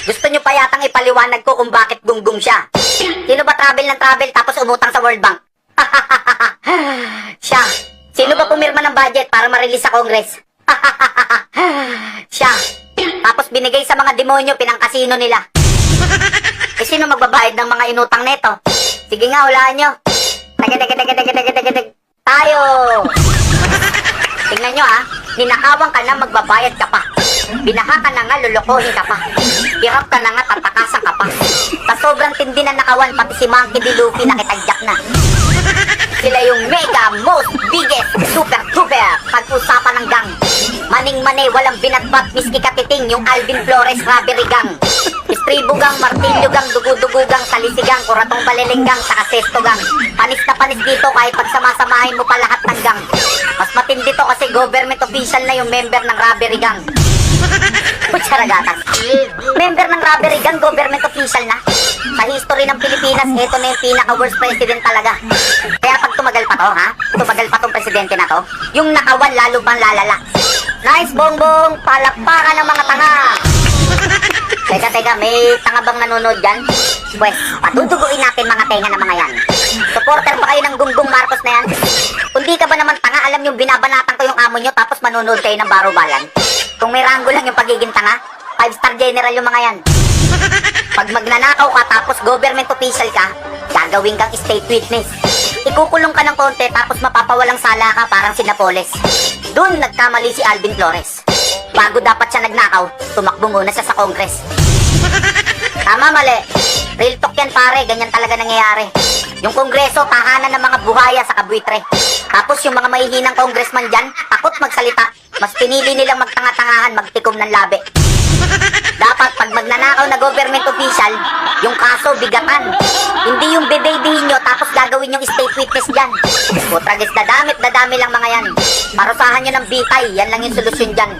Gusto nyo pa yatang ipaliwanag ko kung bakit gunggong siya. Sino ba travel ng travel tapos umutang sa World Bank? Siya. Sino ba pumirma ng budget para ma-release sa Congress? Siya. Tapos binigay sa mga demonyo, pinangkasino nila. Eh, sino magbabayad ng mga inutang neto? Sige nga, hulaan nyo. Tayo! Tingnan nyo ninakawan ka na, magbabayad ka pa. Binaha ka na nga, lulukohin ka pa. Hirap ka na nga, tatakasan ka pa. Sa sobrang tindi na nakawan, pati si Monkey D. Luffy nakitagyak na. Sila yung mega, most, biggest, super, duper pag-usapan ng gang. Maning-mane, walang binatbat, miski katiting, yung Alvin Flores Robbery Gang. Istribo gang, martilyo gang, dugu-dugu gang, talisigang, kuratong balilinggang, saka sesto gang. Panis na panis dito kahit pagsamasamahin mo pa lahat ng gang. Mas matindi to kasi government official na yung member ng Robbery Gang. Kutsaragatas. Member ng Robbery Gang, government official na. Sa history ng Pilipinas, ito na yung pinaka-worst president talaga. Kaya pag tumagal pa to, tumagal pa tong presidente na to, yung nakawan lalo pang lalala. Nice, bongbong! Palakpakan ng mga tanga! Teka, may tanga bang nanonood dyan? Pwes, patutuguin natin mga tenga ng mga yan. Supporter ba kayo ng Gunggong Marcos na yan? Kung di ka ba naman tanga, alam nyo, binabanatan ko yung amo nyo tapos manonood kayo ng barubalan. Kung may ranggo lang yung pagiging tanga, 5-star general yung mga yan. Pag magnanakaw ka tapos government official ka, gagawin kang state witness. Ikukulong ka ng konti tapos mapapawalang sala ka parang si Napoles. Doon nagkamali si Alvin Flores. Bago dapat siya nagnakaw, tumakbo muna siya sa Congress. Tama, mali. Real talk yan pare, ganyan talaga nangyayari. Yung Kongreso, tahanan ng mga buhaya sa kabuitre. Tapos yung mga mahihinang congressman dyan, takot magsalita. Mas pinili nilang magtanga-tangahan, magtikom ng labi. Dapat pag magnanakaw na government official, yung kaso bigatan. Hindi yung bebedihin nyo tapos gagawin yung state witness dyan. Putragis, dadami lang mga yan. Parusahan nyo ng bitay, yan lang yung solusyon dyan.